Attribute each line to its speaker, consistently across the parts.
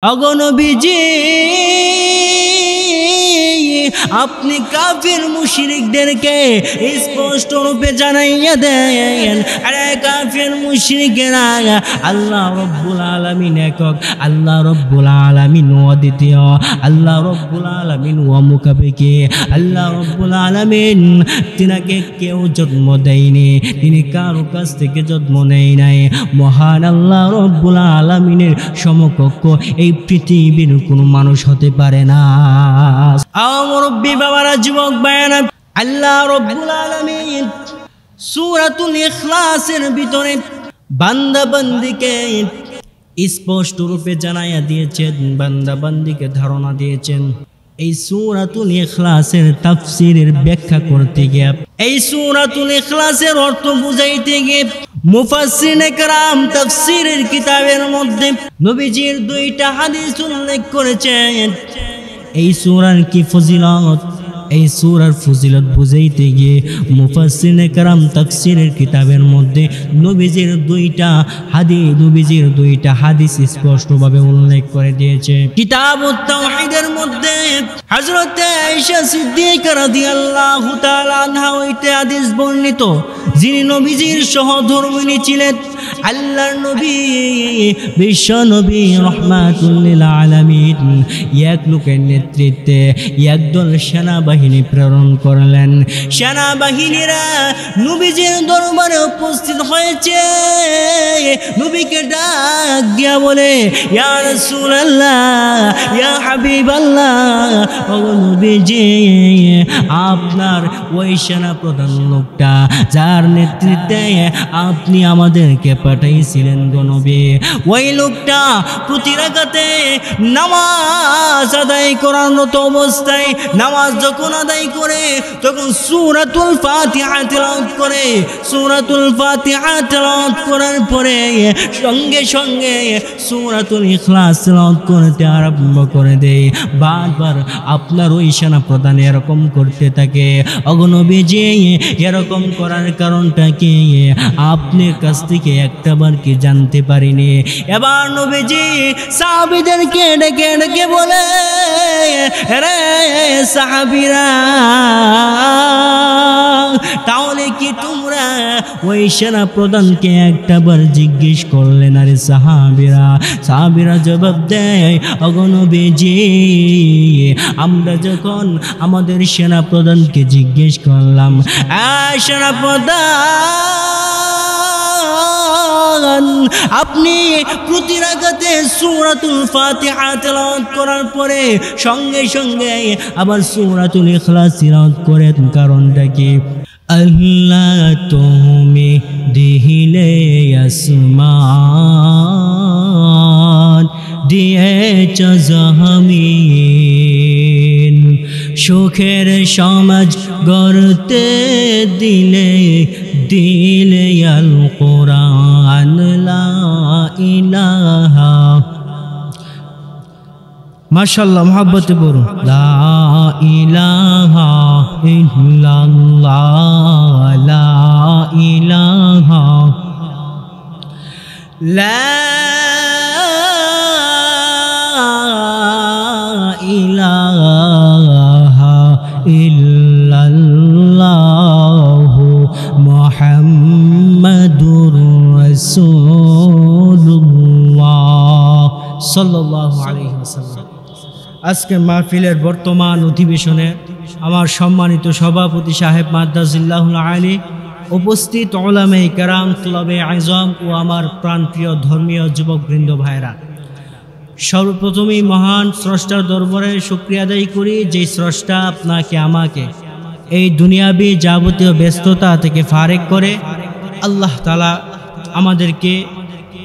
Speaker 1: অগণবীজি আপনি কাফির মুশরিকদেরকে স্পষ্ট রূপে জানাইয়া দেন, আরে কাফির মুশরিকেরা আল্লাহ রব্বুল আলামিন একক, আল্লাহ রব্বুল আলামিন অদ্বিতীয়, আল্লাহ রব্বুল আলামিন অমুখাপেক্ষী, আল্লাহ রব্বুল আলামিন তিনাকে কেউ জন্ম দেয়নি, তিনি কারো কাছ থেকে জন্ম নেয় নাই। মহান আল্লাহ রব্বুল আলামিনের সমকক্ষ এই পৃথিবীর কোনো মানুষ হতে পারে না। মুরব্বি বাবারা, যুবক ভাইয়েরা, আল্লাহ রব্বুল আলামিন সূরাতুল ইখলাসের ভিতরে বান্দা বান্দীকে স্পষ্ট রূপে জানাইয়া দিয়েছেন, বান্দা বান্দীকে ধারণা দিয়েছেন। এই সূরাতুল ইখলাসের তাফসীরের ব্যাখ্যা করতে গিয়ে, এই সূরাতুল ইখলাসের অর্থ বুঝাইতে গিয়ে মুফাসসিরিনে কেরাম তাফসীরের কিতাবের মধ্যে নবীজির দুইটা হাদিস উল্লেখ করেছেন। এই সূরার কি ফজিলত, এই সূরার ফজিলত বুঝাইতে গিয়ে মুফাসসিরিনে কেরাম তাফসীরের কিতাবের মধ্যে নবীজির দুইটা হাদিস স্পষ্টভাবে উল্লেখ করে দিয়েছে। কিতাবুত তাওহীদের মধ্যে হযরত আয়েশা সিদ্দিকা রাদিয়াল্লাহু তাআলা আনহা হইতে হাদিস বর্ণিত, যিনি নবীজির সহধর্মিণী ছিলেন। আল্লাহর নবী বিশ্ব নবী রাহমাতুল লিল আলামিন এক লোকের নেতৃত্বে একদল সেনাবাহিনী প্রেরণ করলেন। সেনাবাহিনীরা নবীজির দরবারে উপস্থিত হয়েছে। নবীকে ডাক দিয়া বলে, ইয়া রাসূলুল্লাহ, ইয়া হাবিবাল্লাহ, ও নবীজি, আপনার ওই সেনা প্রধান লোকটা যার নেতৃত্বে আপনি আমাদেরকে পাঠাইছিলেন গো নবী, ওই লোকটা প্রতি রাকাতে নামাজ আদায় করারত অবস্থায়, নামাজ যখন আদায় করে তখন সূরাতুল ফাতিহা তিলাওয়াত করে। সূরাতুল ফাতিহা তিলাওয়াত করার পরে সঙ্গে সঙ্গে সূরাতুল ইখলাস তিলাওয়াত করতে আরম্ভ করে দেয়। বারবার আপনার ওই সেনা প্রধান এরকম করতে থাকে। ওগো নবীজি, এরকম করার কারণটা কি আপনার কাছ থেকে একটাবার কি জানতে পারিনি? এবার নবীজি সাহাবীদেরকে ডেকে ডেকে বলে, রে সাহাবীরা, তাহলে কি তোমরা ওই সেনা প্রধানকে একটাবার জিজ্ঞেস করলে না রে সাহাবীরা? সাহাবীরা জবাব দেয়, ওগো নবীজি, আমরা যখন আমাদের সেনা প্রধানকে জিজ্ঞেস করলাম, সেনা প্রধান, আপনি প্রতি রাকাতে সূরাতুল ফাতিহা তিলাওয়াত করার পরে সঙ্গে সঙ্গে আবার সূরাতুল ইখলাস তিলাওয়াত করেন, কারণটা কি? আল্লাহ তুমি দিলে আসমান দিয়েছ জমিন, সুখের সমাজ গড়তে দিলে দিলে আল কোরআন, লা ইলাহা, মাশাআল্লাহ, মহব্বতে বলুন, লা ইলাহা ইল্লাল্লাহ, লা ইলাহা, লা ইলাহা ইল্লাল্লাহ মুহাম্মাদুর রাসূলুল্লাহ সাল্লাল্লাহু আলাইহি ওয়াসাল্লাম। আজকে মাহফিলের বর্তমান অধিবেশনে আমার সম্মানিত সভাপতি সাহেব মাদ্দাজিল্লাহুল আলী, উপস্থিত উলামায়ে কেরাম, তুলাবে আযম ও আমার প্রাণপ্রিয় ধর্মীয় যুবকবৃন্দ ভাইরা, সর্বপ্রথমেই মহান স্রষ্টার দরবারে শুকরিয়া আদায় করি, যে স্রষ্টা আপনাকে আমাকে এই দুনিয়াবি যাবতীয় ব্যস্ততা থেকে ফারেক করে আল্লাহ তাআলা আমাদেরকে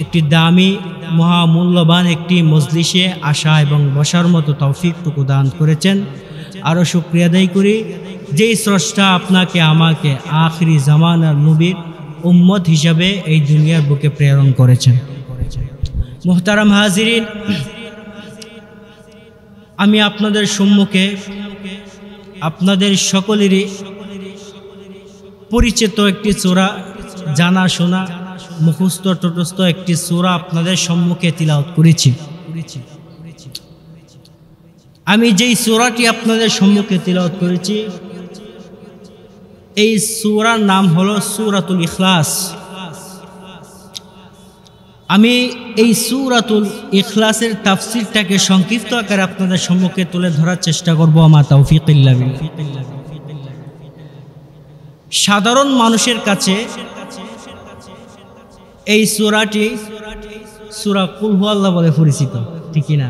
Speaker 1: একটি দামি মহামূল্যবান একটি মজলিসে আসা এবং বসার মতো তৌফিকটুকু দান করেছেন। আরও শুকরিয়া আদায় করি, যেই স্রষ্টা আপনাকে আমাকে আখিরি জামানার নবীর উম্মত হিসাবে এই দুনিয়ার বুকে প্রেরণ করেছেন। মুহতারাম হাজিরিন, আমি আপনাদের সম্মুখে আপনাদের সকলেরই পরিচিত একটি সূরা, জানা শোনা মুখস্থ তটস্থ একটি সূরা আপনাদের সম্মুখে তিলাওয়াত করেছি। আমি যেই সূরাটি আপনাদের সম্মুখে তিলাওয়াত করেছি এই সূরার নাম হলো সূরাতুল ইখলাস। আমি এই সূরাতুল ইখলাসের তাফসীরটাকে সংক্ষিপ্ত আকারে আপনাদের সম্মুখে তুলে ধরার চেষ্টা করব। আমা তাওফীক ইল্লা বিল্লাহ। সাধারণ মানুষের কাছে এই সূরাটি সূরা কুল হুয়াল্লাহ বলে পরিচিত, ঠিক না?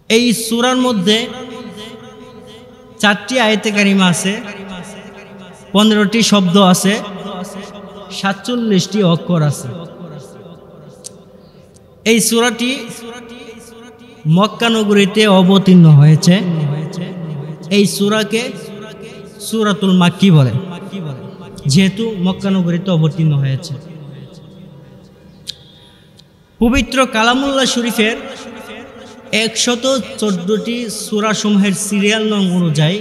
Speaker 1: এই সূরার মধ্যে 4টি আয়াতে কারিমা আছে, 15টি শব্দ আছে, 47টি অক্ষর আছে। এই সূরাটি মক্কা নগরীতে অবতীর্ণ হয়েছে। এই সূরাকে সূরাতুল মাক্কি বলে, যেহেতু মক্কা নগরীতে অবতীর্ণ হয়েছে। পবিত্র কালামুল্লাহ শরীফের 114টি সূরা সমূহের সিরিয়াল নং অনুযায়ী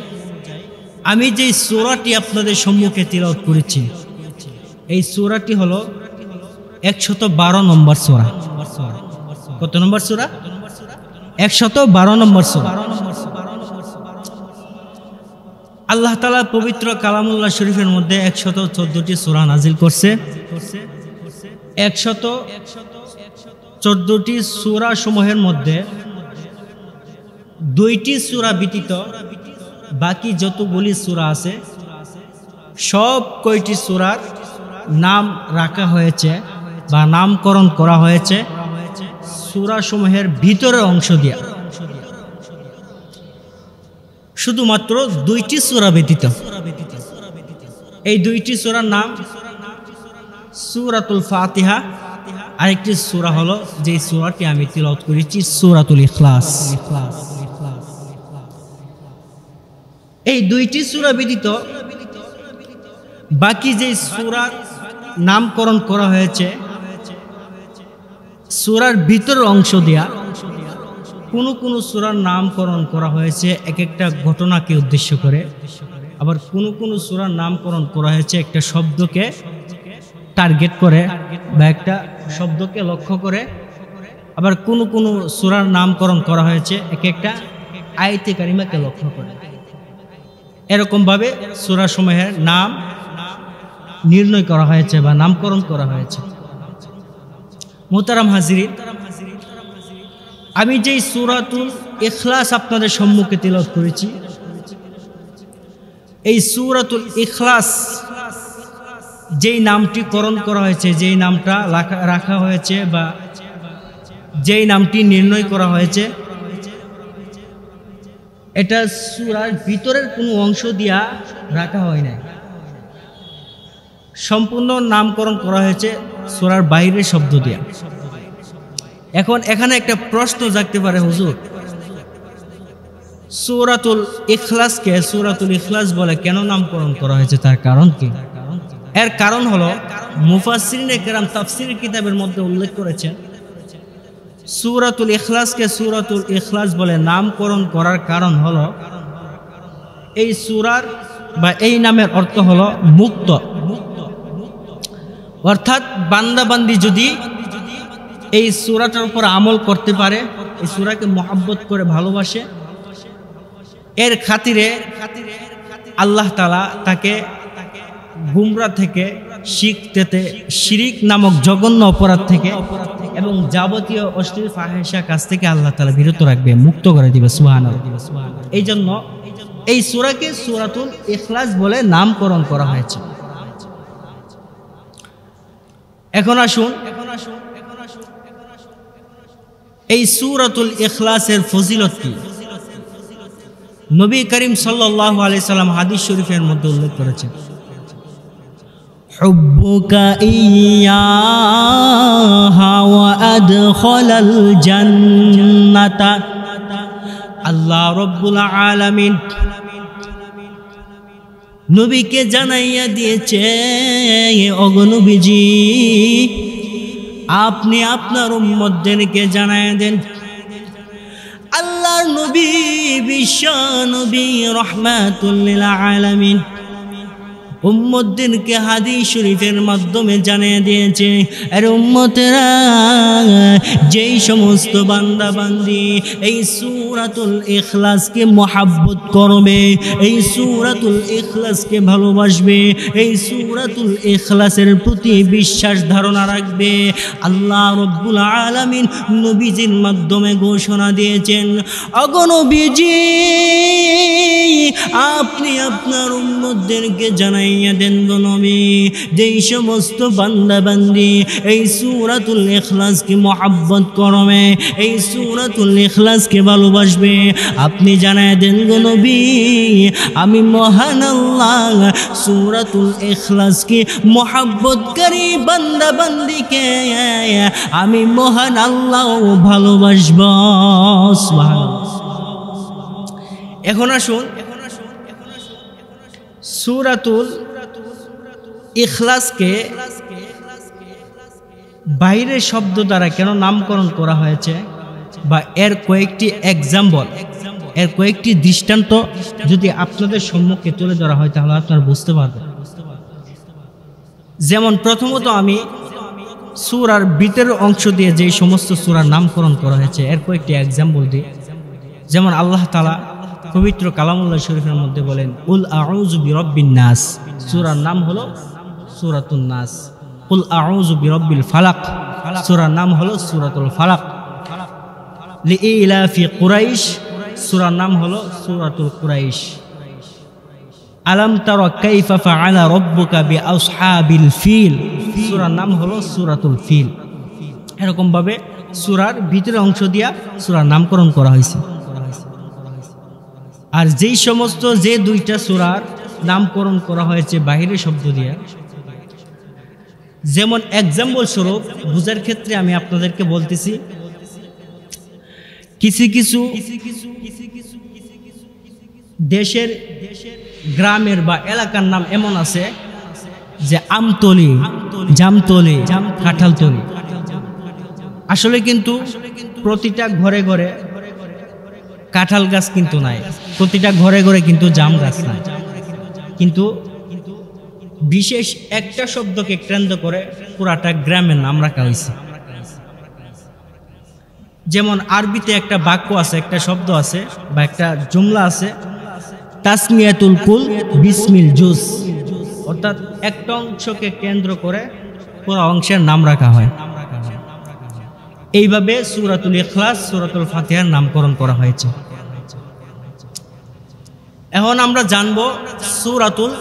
Speaker 1: আমি যেই সূরাটি আপনাদের সম্মুখে তিলাওয়াত করেছি এই সূরাটি হলো 112 নম্বর সূরা। কত নম্বর সূরা? 112 নম্বর সূরা। আল্লাহ তাআলা পবিত্র কালামুল্লাহ শরীফের মধ্যে 114টি সূরা নাজিল করছে। 114টি সূরা সমূহের মধ্যে 2টি সূরা ব্যতীত বাকি যতগুলি সূরা আছে সব কয়টি সূরার নাম রাখা হয়েছে বা নামকরণ করা হয়েছে সূরা সমূহের ভিতরের অংশ দিয়া, শুধুমাত্র 2টি সূরা ব্যতীত। এই 2টি সূরার নাম সূরাতুল ফাতিহা, আরেকটি সূরা হলো যে সূরাটি আমি তিলাওয়াত করেছি সূরাতুল ইখলাস। এই 2টি সূরা ব্যতীত বাকি যে সূরার নামকরণ করা হয়েছে সূরার ভিতরের অংশ দিয়া, কোন কোন সূরার নামকরণ করা হয়েছে এক একটা ঘটনাকে উদ্দেশ্য করে, আবার কোন কোন সূরার নামকরণ করা হয়েছে একটা শব্দকে টার্গেট করে বা একটা শব্দকে লক্ষ্য করে, আবার কোন কোন সূরার নামকরণ করা হয়েছে এক একটা আয়াতে কারিমাকে লক্ষ্য করে। এরকম ভাবে সূরা সমূহের নাম নির্ণয় করা হয়েছে বা নামকরণ করা হয়েছে। মুহতারাম হাজিরিন, আমি যেই সূরাতুল ইখলাস আপনাদের সম্মুখে তিলাওয়াত করেছি এই সূরাতুল ইখলাস যেই নামটি করণ করা হয়েছে, যেই নামটা রাখা হয়েছে বা যেই নামটি নির্ণয় করা হয়েছে এটা সূরার ভিতরের কোনো অংশ দিয়া রাখা হয় নাই, সম্পূর্ণ নামকরণ করা হয়েছে সূরার বাইরের শব্দ দিয়া। এখন এখানে একটা প্রশ্ন জাগতে পারে, হুজুর সূরাতুল ইখলাসকে সূরাতুল ইখলাস বলে কেন নামকরণ করা হয়েছে, তার কারণ কি? এর কারণ হলো মুফাসসিরিনে কেরাম তাফসীরের কিতাবের মধ্যে উল্লেখ করেছেন সূরাতুল ইখলাসকে সূরাতুল ইখলাস বলে নামকরণ করার কারণ হলো এই সূরার বা এই নামের অর্থ হলো মুক্ত। অর্থাৎ বান্দাবান্দি যদি এই সূরাটার উপর আমল করতে পারে, এই সূরাকে মহব্বত করে ভালোবাসে, এর খাতিরে আল্লাহ তাআলা তাকে গুমরা থেকে, শিরিক নামক জঘন্য অপরাধ থেকে এবং যাবতীয় অশ্লীল ফাহিশা কাজ থেকে আল্লাহ তাআলা বিরত রাখবে, মুক্ত করে দিবে। সুবহানাল্লাহ। এই জন্য এই সূরাকে সূরাতুল ইখলাস বলে নামকরণ করা হয়েছে। এখন আসুন এই সূরাতুল ইখলাসের ফজিলত কি নবী করিম সাল্লাল্লাহু আলাইহি সাল্লাম হাদিস শরীফের মধ্যে উল্লেখ করেছেন, হুব্বুকা ইয়্যাহা ওয়া আদখালাল জান্নাতা। আল্লাহ রাব্বুল আলামিন নবীকে জানাইয়া দিয়েছে, ওগো নবীজি আপনি আপনার উম্মতদেরকে জানাইয়া দেন আল্লাহর নবী বিশ্ব নবী রাহমাতুল লিল আলামিন উম্মতদেরকে হাদিস শরীফের মাধ্যমে জানিয়ে দিয়েছে, আর উম্মতেরা যেই সমস্ত বান্দা বান্দি এই সূরাতুল ইখলাসকে মহব্বত করবে, এই সূরাতুল ইখলাসকে ভালোবাসবে, এই সূরাতুল ইখলাসের প্রতি বিশ্বাস ধারণা রাখবে, আল্লাহ রাব্বুল আলামিন নবীজির মাধ্যমে ঘোষণা দিয়েছেন, ওগো নবীজি আপনি আপনার উম্মতদেরকে জানাইয়া দেন গো নবী, যেই সমস্ত বান্দা বান্দি এই সূরাতুল ইখলাসকে মহব্বত করবে, এই সূরাতুল ইখলাসকে ভালোবাসবে, আপনি জানাইয়া দেন গো নবী আমি মহান আল্লাহ সূরাতুল ইখলাসকে মহব্বতকারী বান্দা বান্দিকে আমি মহান আল্লাহ ভালোবাসব। সুবহানাল্লাহ। এখন আসুন সূরাতুল ইখলাসকে বাইরের শব্দ দ্বারা কেন নামকরণ করা হয়েছে, বা এর কয়েকটি এক্সাম্পল, এর কয়েকটি দৃষ্টান্ত যদি আপনাদের সম্মুখে তুলে ধরা হয় তাহলে আপনারা বুঝতে পারবেন। যেমন প্রথমত আমি সূরার ভিতরের অংশ দিয়ে যে সমস্ত সূরার নামকরণ করা হয়েছে এর কয়েকটি এক্সাম্পল দিই। যেমন আল্লাহ তাআলা পবিত্র কালামুল্লাহ শরীফের মধ্যে বলেন, কুল আউযু বিরাব্বিন নাস, সূরার নাম হলো সূরাতুন নাস। কুল আউযু বিরাব্বিল ফালাক, সূরার নাম হলো সূরাতুল ফালাক। লিইলাফি কুরাইশ, সূরার নাম হলো সূরাতুল কুরাইশ। আলাম তারা কাইফা ফাআলা রাব্বুকা বিআসহাবিল ফিল, সূরার নাম হলো সূরাতুল ফিল। এরকম ভাবে সূরার ভিতরের অংশ দিয়া সূরার নামকরণ করা হয়েছে। আর যেই সমস্ত যে দুইটা সূরার নামকরণ করা হয়েছে বাহিরের শব্দ দিয়া, যেমন এক্সাম্পল স্বরূপ বুঝার ক্ষেত্রে আমি আপনাদেরকে বলতেছি, কিছু কিছু দেশের গ্রামের বা এলাকার নাম এমন আছে যে আমতলি, জামতলি, কাঁঠালতলি। আসলে কিন্তু প্রতিটা ঘরে ঘরে কাঁঠাল গাছ কিন্তু নাই, প্রতিটা ঘরে ঘরে কিন্তু জাম গাছ নাই, কিন্তু বিশেষ একটা শব্দকে কেন্দ্র করে পুরাটা গ্রামের নাম রাখা হয়েছে। যেমন আরবিতে একটা বাক্য আছে, একটা শব্দ আছে বা একটা জুমলা আছে, তাসমিয়াতুল কুল বিসমিল জুজ, অর্থাৎ একটা অংশকে কেন্দ্র করে পুরো অংশের নাম রাখা হয়। এইভাবে সূরাতুল ইখলাস, সূরাতুল ফাতিহার নামকরণ করা হয়েছে। এখন আমরা জানব সূরাতুল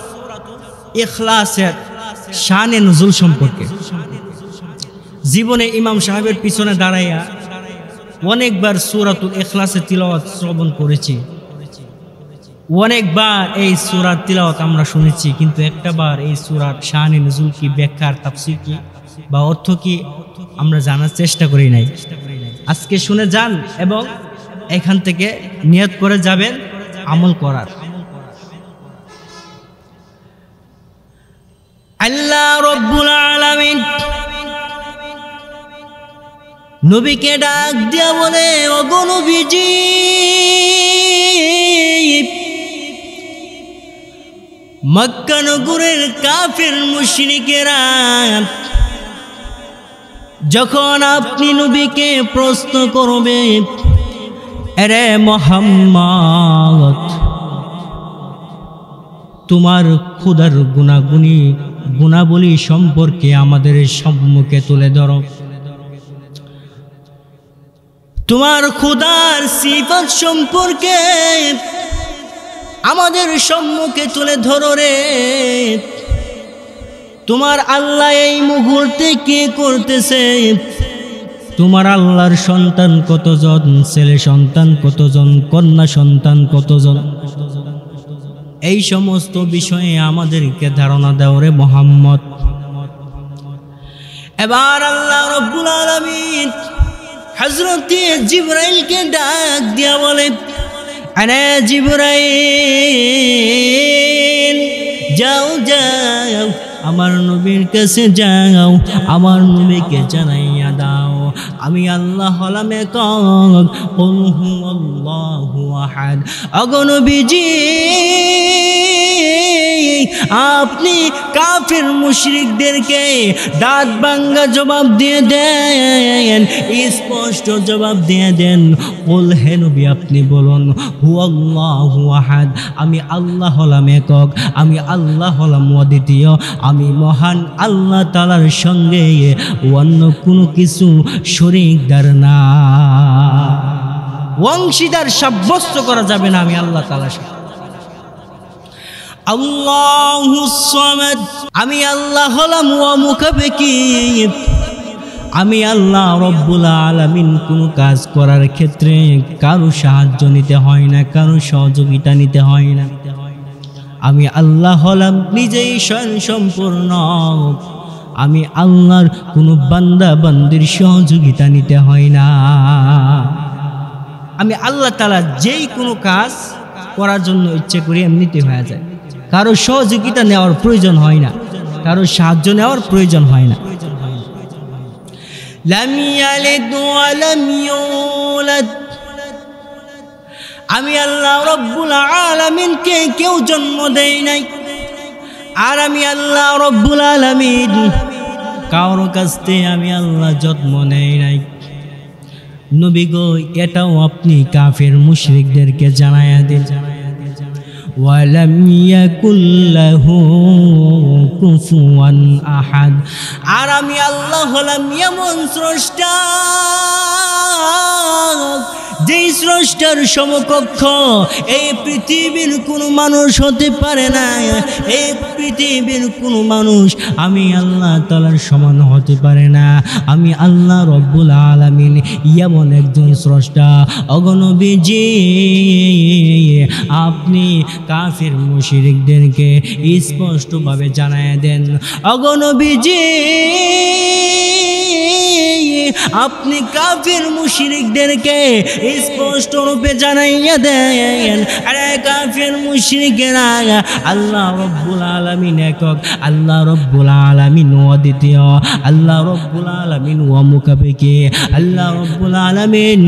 Speaker 1: ইখলাসের শানে নুজুল সম্পর্কে। জীবনে ইমাম সাহেবের পিছনে দাঁড়াইয়া অনেকবার সূরাতুল ইখলাসের তিলাওয়াত শ্রবণ করেছি, অনেকবার এই সূরার তিলাওয়াত আমরা শুনেছি, কিন্তু একটাবার এই সূরার শানে নুজুল কি, ব্যাখ্যার তাফসীর কি বা অর্থ কি আমরা জানার চেষ্টা করি নাই। আজকে শুনে যান এবং এখান থেকে নিয়ত করে যাবেন আমল করার। আল্লাহ রাব্বুল আলামিন নবীকে ডাক দিয়া বলে, ওগো নবীজি মক্কা নগরের কাফির মুশরিকেরা যখন আপনি নবীকে প্রশ্ন করবে, আরে মুহাম্মদ তোমার খোদার গুণাবলী সম্পর্কে আমাদের সম্মুখে তুলে ধরো, তোমার খোদার সিফাত সম্পর্কে আমাদের সম্মুখে তুলে ধরো রে। তোমার আল্লাহ এই মুহূর্তে কি করতেছে, তোমার আল্লাহর সন্তান কতজন, ছেলে সন্তান কতজন, কন্যা সন্তান কতজন, এই সমস্ত বিষয়ে আমাদেরকে ধারণা দাও রে মুহাম্মদ। এবার আল্লাহ রাব্বুল আলামিন হযরত জিবরাইলকে ডাক দিয়া বলে, আরে জিবরাইল যাও যাও আমার নবীর কাছে যাও, আমার নবীকে জানাইয়া দাও আমি আল্লাহ হলাম একক, কুল হুয়াল্লাহু আহাদ। ওগো নবীজি আপনি কাফির মুশরিকদেরকে দাঁত ভাঙ্গা জবাব দিয়ে দেন, স্পষ্ট জবাব দিয়ে দেন। কুল হে নবী আপনি বলুন, হুয়াল্লাহু আহাদ, আমি আল্লাহ হলাম একক, আমি আল্লাহ হলাম অদ্বিতীয়, আমি মহান আল্লাহ তাআলার সঙ্গে অন্য কোনো কিছু শরীকদার না, অংশীদার সাব্যস্ত করা যাবে না আমি আল্লাহ তাআলার সাথে। আল্লাহুস সামাদ, আমি আল্লাহ হলাম মুখাপেক্ষী, আমি আল্লাহ রব্বুল আলামিন। কোনো কাজ করার ক্ষেত্রে কারো সাহায্য নিতে হয় না, কারো সহযোগিতা নিতে হয় না। আমি আল্লাহ হলাম নিজেই স্বয়ং সম্পূর্ণ, আমি আল্লাহর কোনো বান্দা বান্দির সহযোগিতা নিতে হয় না। আমি আল্লাহ তাআলা যেই কোনো কাজ করার জন্য ইচ্ছে করি এমনিতে হয়ে যায়, কারো সহযোগিতা নেওয়ার প্রয়োজন হয় না, কারো সাহায্য নেওয়ার প্রয়োজন হয় না। লাম ইয়ালিদ ওয়া লাম ইউলাদ, আমি আল্লাহ রব্বুল আলামিনকে কেউ জন্ম দেই নাই, আর আমি আল্লাহ রব্বুল আলামিন কারো কাছ থেকে আমি আল্লাহ জন্ম নেই নাই। নবী গো, এটাও আপনি কাফের মুশরিকদেরকে জানায়া দেন। ওয়ালাম ইয়াকুল লাহু কুফুয়ান আহাদ, আর আমি আল্লাহ হলাম এমন স্রষ্টা যেই স্রষ্টার সমকক্ষ এই পৃথিবীর কোনো মানুষ হতে পারে না, এই পৃথিবীর কোনো মানুষ আমি আল্লাহ তাআলার সমান হতে পারে না। আমি আল্লাহ রব্বুল আলামিন এমন একজন স্রষ্টা। ওগো নবীজি, আপনি কাফির মুশরিকদেরকে স্পষ্টভাবে জানায় দেন। ওগো নবীজি, আপনি কাফির মুশরিকদেরকে স্পষ্ট রূপে জানাইয়া দেন, আরে কাফির মুশরিকেরা আল্লাহ রব্বুল আলামিন একক, আল্লাহ রব্বুল আলামিন অদ্বিতীয়, আল্লাহ রব্বুল আলামিন মুখাপেক্ষী, আল্লাহ রব্বুল আলামিন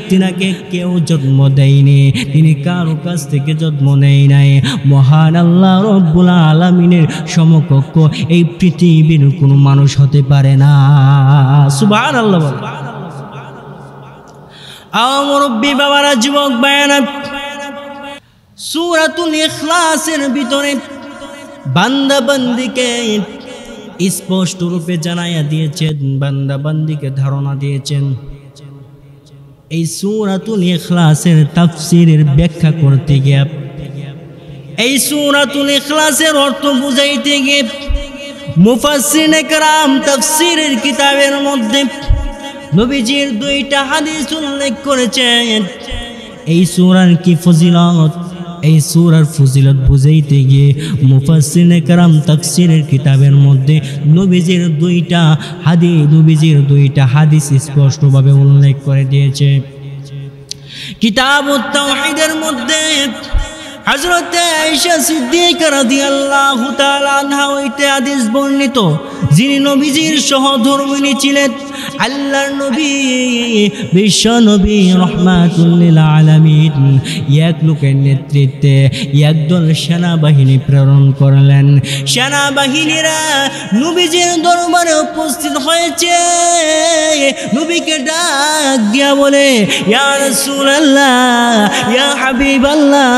Speaker 1: তিনাকে কেউ জন্ম দেয়নি, তিনি কারো কাছ থেকে জন্ম নেয় নাই। মহান আল্লাহ রব্বুল আলামিনের সমকক্ষ এই পৃথিবীর কোনো মানুষ হতে পারে না। সুবহানাল্লাহ। মুরব্বী বাবারা, যুবক ভাইয়েরা, সূরাতুল ইখলাসের ভিতরে বান্দা বান্দিকে স্পষ্ট রূপে জানাইয়া দিয়েছেন, বান্দা বান্দিকে ধারণা দিয়েছেন। এই সূরাতুল ইখলাসের তাফসীরের ব্যাখ্যা করতে গিয়ে, এই সূরাতুল ইখলাসের অর্থ বুঝাইতে গিয়ে মুফাসসিরিনে কেরাম তাফসীরের কিতাবের মধ্যে নবীজির দুইটা হাদিস উল্লেখ করেছেন। এই সূরার কি ফজিলত, এই সূরার ফজিলত বুঝাইতে গিয়ে মুফাসসিরিনে কেরাম তাফসীরের কিতাবের মধ্যে নবীজির দুইটা হাদিস স্পষ্টভাবে উল্লেখ করে দিয়েছে। কিতাবুত তাওহীদের মধ্যে হযরতে আয়েশা সিদ্দিকা রাদিয়াল্লাহু তাআলা আনহা হইতে হাদিস বর্ণিত, যিনি নবীজির সহধর্মিণী ছিলেন। আল্লাহর নবী বিশ্ব নবী রাহমাতুল লিল আলামিন এক লোকের নেতৃত্বে একদল সেনাবাহিনী প্রেরণ করলেন। সেনাবাহিনীরা নবীজির দরবারে উপস্থিত হয়েছে। নবীকে ডাক দিয়া বলে, ইয়া রাসূলুল্লাহ, ইয়া হাবিবাল্লাহ,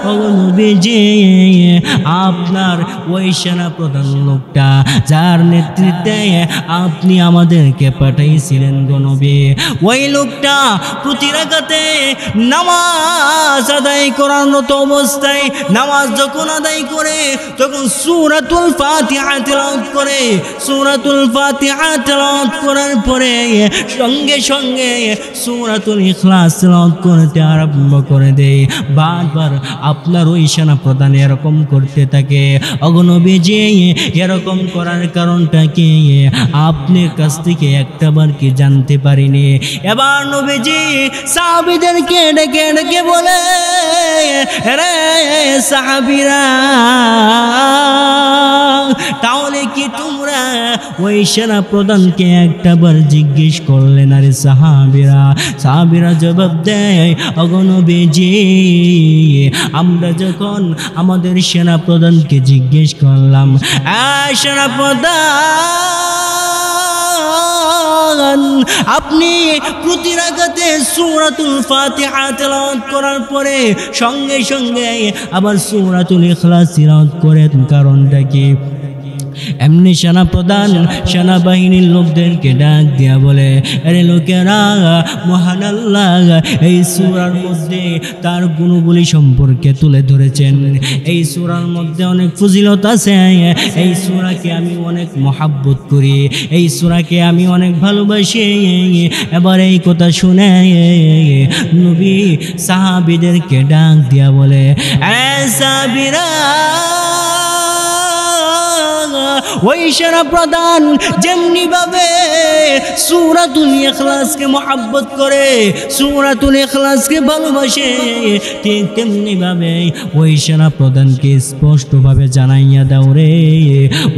Speaker 1: ও নবীজি, আপনার ওই সেনা প্রধান লোকটা যার নেতৃত্বে আপনি আমাদেরকে পাঠাইছিলেন গো নবী, ওই লোকটা প্রতি রাকাতে নামাজ আদায় করারত অবস্থায় নামাজ যখন আদায় করে তখন সূরাতুল ফাতিহা তেলাওয়াত করে। সূরাতুল ফাতিহা তেলাওয়াত করার পরে সঙ্গে সঙ্গে সূরাতুল ইখলাস তেলাওয়াত করতে আরম্ভ করে দেয়। বারবার আপনার ওই সেনা প্রধান এরকম করতে থাকে। ওগো নবীজি, এরকম করার কারণটা কি আপনার কাছ থেকে একটাবার কি জানতে পারিনি? এবার নবীজি সাহাবীদেরকে ডেকে ডেকে বলে, রে সাহাবীরা, তাহলে কি তোমরা ওই সেনা প্রধানকে একটাবার জিজ্ঞেস করলেন, আরে সাহাবীরা জবাব দেয়, ওগো নবীজি, আমরা যখন আমাদের সেনা প্রধানকে জিজ্ঞেস করলাম, সেনা প্রধান, আপনি প্রতি রাকাতে সূরাতুল ফাতিহা তেলাওয়াত করার পরে সঙ্গে সঙ্গে আবার সূরাতুল ইখলাস তেলাওয়াত করেন, কারণটা কি? এমনি সেনাপ্রধান সেনাবাহিনীর লোকদেরকে ডাক দিয়া বলে, আরে লোকেরা, মহান আল্লাহ এই সূরার মধ্যে তার গুণগুলি সম্পর্কে তুলে ধরেছেন। এই সূরার মধ্যে অনেক ফজিলত আছে, এই সূরাকে আমি অনেক মহাব্বত করি, এই সূরাকে আমি অনেক ভালোবাসি। এবার এই কথা শুনে নবী সাহাবীদেরকে ডাক দিয়া বলে, আরে সাহাবীরা, ওই সেনা প্রধান যেমনি ভাবে সূরাতুল ইখলাসকে মহব্বত করে, সূরাতুল ইখলাসকে ভালোবাসে, ঠিক তেমনি ভাবে ওই সেনা প্রধানকে স্পষ্টভাবে জানাইয়া দাও রে,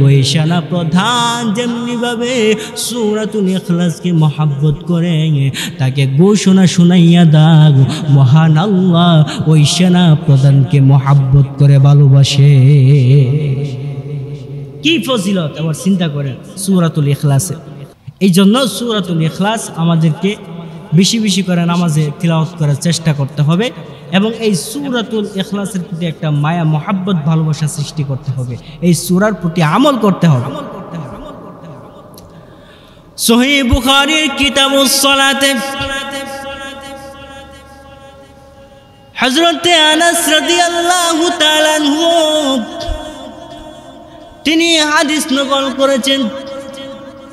Speaker 1: ওই সেনা প্রধান যেমনি ভাবে সূরাতুল ইখলাসকে মহব্বত করে, তাকে ঘোষণা শুনাইয়া দাও, মহান আল্লাহ ওই সেনা প্রধানকে মহব্বত করে ভালোবাসে। কি ফজিলত আবার চিন্তা করেন সূরাতুল ইখলাসে। এই জন্য সূরাতুল ইখলাস আমাদেরকে বেশি বেশি করে নামাজে তিলাওয়াত করার চেষ্টা করতে হবে এবং এই সূরাতুল ইখলাসের প্রতি একটা মায়া মহাব্বত ভালোবাসা সৃষ্টি করতে হবে, এই সূরার প্রতি আমল করতে হবে। সহিহ বুখারীর কিতাবুস সালাতে হযরত আনাস রাদিয়াল্লাহু তাআলা আনহু তিনি হাদিস নকল করেছেন,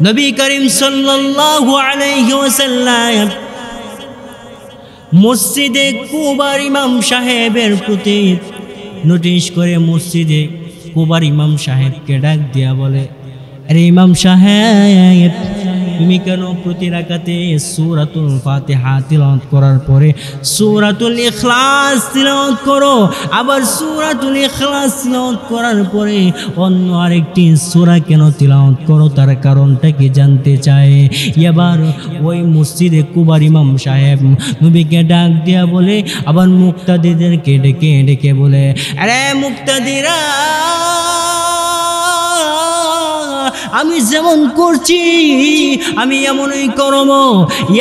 Speaker 1: নবী করিম সাল্লাল্লাহু আলাইহি ওয়াসাল্লাম মসজিদে কুবার ইমাম সাহেবের প্রতি নোটিশ করে মসজিদে কুবার ইমাম সাহেবকে ডাক দিয়া বলে, আরে ইমাম সাহেব, তুমি কেন প্রতি রাকাতে সূরাতুল ফাতিহা তিলাওয়াত করার পরে সূরাতুল ইখলাস তিলাওয়াত করো, আবার সূরাতুল ইখলাস তিলাওয়াত করার পরে অন্য আরেকটি সূরা কেন তিলাওয়াত করো? তার কারণটা কি জানতে চায়। এবার ওই মসজিদে কুবার ইমাম সাহেব নবীকে ডাক দিয়া বলে, আবার মুক্তাদিদেরকে ডেকে ডেকে বলে, আরে মুক্তাদিরা, আমি যেমন করছি আমি এমনই করব,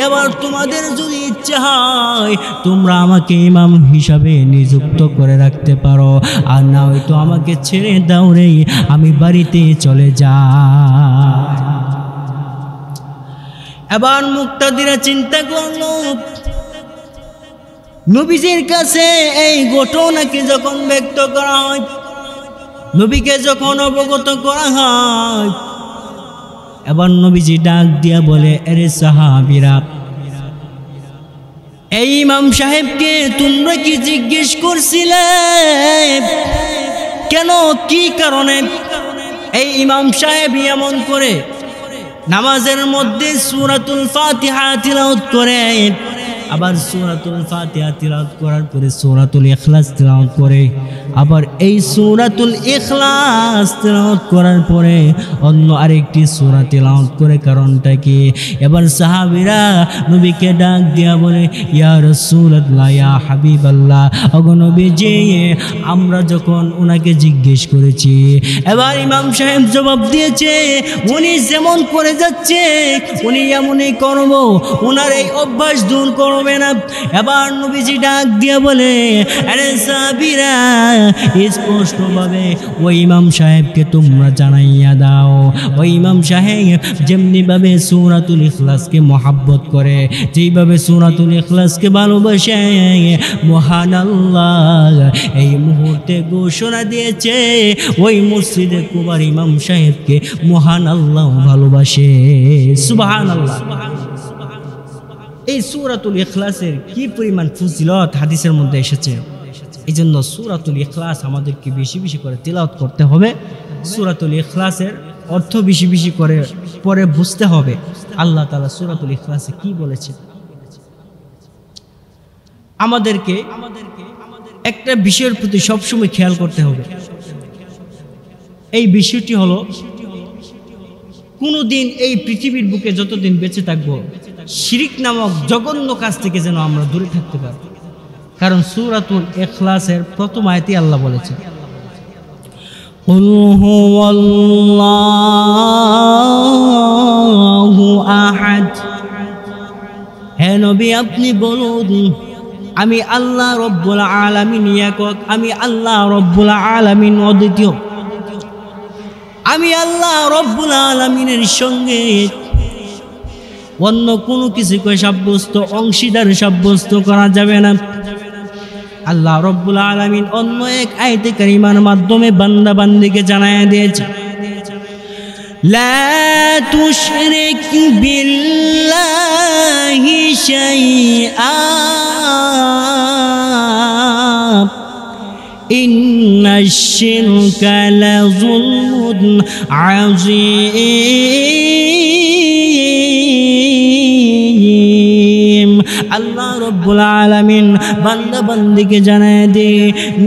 Speaker 1: এবার তোমাদের যদি ইচ্ছা হয় তোমরা আমাকে ইমাম হিসাবে নিযুক্ত করে রাখতে পারো, আর না হয়তো আমাকে ছেড়ে দাও রে, আমি বাড়িতে চলে যাই। এবার মুক্তাদিরা চিন্তা করলো, নবীজির কাছে এই ঘটনাকে যখন ব্যক্ত করা হয়, নবীকে যখন অবগত করা হয়, এবার নবীজি ডাক দিয়া বলে, আরে সাহাবীরা, এই ইমাম সাহেবকে তোমরা কি জিজ্ঞেস করছিলে? কেন, কি কারণে এই ইমাম সাহেব এমন করে নামাজের মধ্যে সূরাতুল ফাতিহা তিলাওয়াত করে, আবার সূরাতুল ফাতিহা তিলাওয়াত করার পরে সূরাতুল ইখলাস তিলাওয়াত করে, আবার এই সূরাতুল ইখলাস তিলাওয়াত করার পরে অন্য আরেকটি সূরা তিলাওয়াত করে, কারণটা কি? এবার সাহাবীরা নবীকে ডাক দিয়া বলে, ইয়া রাসূলুল্লাহ, ইয়া হাবিবাল্লাহ, ওগো নবীজি, আমরা যখন ওনাকে জিজ্ঞেস করেছি, এবার ইমাম সাহেব জবাব দিয়েছে, উনি যেমন করে যাচ্ছে উনি এমনই করব, ওনার এই অভ্যাস দূর করবে না। এবার নবীজি ডাক দিয়া বলে, আরে সাহাবীরা, স্পষ্টভাবে ওই ইমাম সাহেবকে তোমরা জানাইয়া দাও, ওই ইমাম সাহেব যেমনিভাবে সূরাতুল ইখলাসকে মহব্বত করে, যেইভাবে সূরাতুল ইখলাসকে ভালোবাসে, মহান আল্লাহ এই মুহূর্তে ঘোষণা দিয়েছে, ওই মসজিদে কুবার ইমাম সাহেবকে মহান আল্লাহ ভালোবাসে। সুবহানাল্লাহ। এই সূরাতুল ইখলাসের কি পরিমাণ ফজিলত হাদিসের মধ্যে এসেছে। এই জন্য সূরাতুল ইখলাস আমাদেরকে বেশি বেশি করে তিলাওয়াত করতে হবে। সূরাতুল ইখলাসের অর্থ বেশি বেশি করে পরে বুঝতে হবে আল্লাহ তাআলা সূরাতুল ইখলাসে কি বলেছেন। আমাদেরকে একটা বিষয়ের প্রতি সবসময় খেয়াল করতে হবে। এই বিষয়টি হলো কোনোদিন এই পৃথিবীর বুকে যতদিন বেঁচে থাকবো শিরিক নামক জঘন্য কাজ থেকে যেন আমরা দূরে থাকতে পারি। কারণ সূরাতুল ইখলাসের প্রথম আয়াতে আল্লাহ বলেছেন, কুল হুয়াল্লাহু আহাদ, হে নবী আপনি বলুন আমি আল্লাহ রব্বুল আলামিন একক, আমি আল্লাহ রব্বুল আলামিন অদ্বিতীয়, আমি আল্লাহ রব্বুল আলামিনের সঙ্গে অন্য কোনো কিছুকে সাব্যস্ত অংশীদার সাব্যস্ত করা যাবে না। আল্লাহ রব্বুল আলামিন অন্য এক আয়াতে কারিমার মাধ্যমে বান্দা বান্দিকে জানায় দিয়েছে, লা তুশরিক বিল্লাহি শাইআ ইন্নাশ শিরকা লাযুলমুন আযীম। আল্লাহ রব্বুল আলামিন বান্দা বান্দিকে জানায় দে,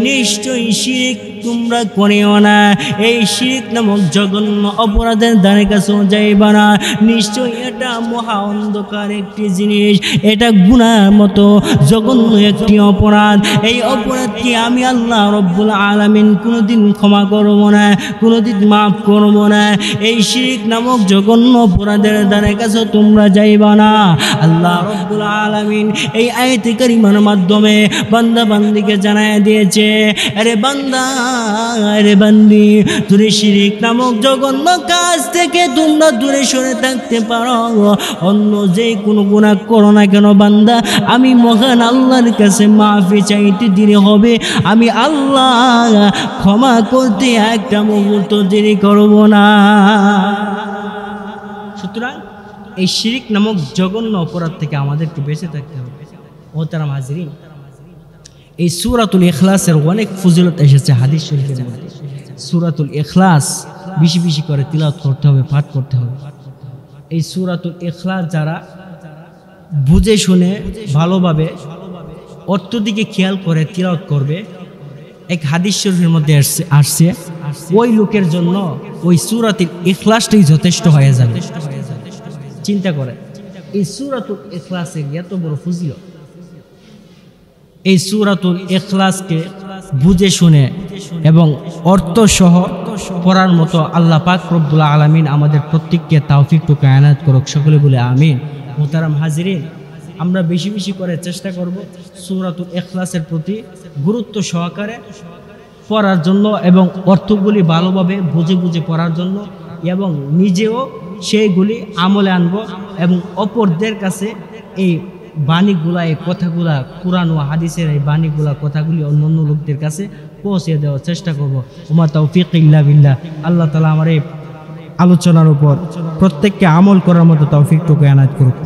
Speaker 1: নিশ্চয়ই শিরক তোমরা করিও না, এই শিরক নামক জঘন্য অপরাধের ধারে কাছেও যাইবা না। নিশ্চয়ই এটা মহা অন্ধকার একটি জিনিস, এটা গুনার মতো জঘন্য একটি অপরাধ। এই অপরাধকে আমি আল্লাহ রব্বুল আলামিন কোনোদিন ক্ষমা করব না, কোনোদিন মাফ করব না। এই শিরক নামক জঘন্য অপরাধের ধারে কাছেও তোমরা যাইবা না। আল্লাহ রব্বুল আলামিন এই আয়াতে কারিমার মাধ্যমে বান্দা বান্দিকে জানায় দিয়েছে, আরে বান্দা আরে বান্দি, দূরে শিরিক নামক জঘন্য কাজ থেকে তোমরা দূরে সরে থাকতে পারো। অন্য যে কোনো গুনাহ করো না কেন বান্দা, আমি মহান আল্লাহর কাছে মাফি চাইতে দেরি হবে, আমি আল্লাহ ক্ষমা করতে একটা মুহূর্ত দেরি করব না। সুতরাং এই শিরিক নামক জঘন্য অপরাধ থেকে আমাদেরকে বেঁচে থাকতে হবে। মোহতারাম হাজিরিন, এই সূরাতুল ইখলাসের অনেক ফজিলত এসেছে হাদিস শরীফের মধ্যে। সূরাতুল ইখলাস বেশি বেশি করে তিলাওয়াত করতে হবে, পাঠ করতে হবে। এই সূরাতুল ইখলাস যারা বুঝে শুনে ভালোভাবে অর্থ দিকে খেয়াল করে তিলাওয়াত করবে, এক হাদিস শরীফের মধ্যে আসছে ওই লোকের জন্য ওই সূরাতুল ইখলাসটাই যথেষ্ট হয়ে যাবে। চিন্তা করে এই সূরাতুল ইখলাসের এত বড় ফজিলত। এই সূরাতুল ইখলাসকে বুঝে শুনে এবং অর্থ সহ পড়ার মতো আল্লাহ পাক রব্বুল আলামিন আমাদের প্রত্যেককে তৌফিক টুকু এনায়েত করুক, সকলে বলে আমিন। মুহতারাম হাজিরিন, আমরা বেশি বেশি করে চেষ্টা করব সূরাতুল ইখলাসের প্রতি গুরুত্ব সহকারে পড়ার জন্য এবং অর্থগুলি ভালোভাবে বুঝে বুঝে পড়ার জন্য, এবং নিজেও সেইগুলি আমলে আনব এবং অপরদের কাছে এই বাণীগুলা, এই কথাগুলা, কুরআন ও হাদিসের এই বাণীগুলা, কথাগুলি অন্য অন্য লোকদের কাছে পৌঁছে দেওয়ার চেষ্টা করব। ওমা তাওফিক ইল্লা বিল্লাহ। আল্লাহ তাআলা আমার এই আলোচনার উপর প্রত্যেককে আমল করার মতো তৌফিক টুকু এনায়েত করুক।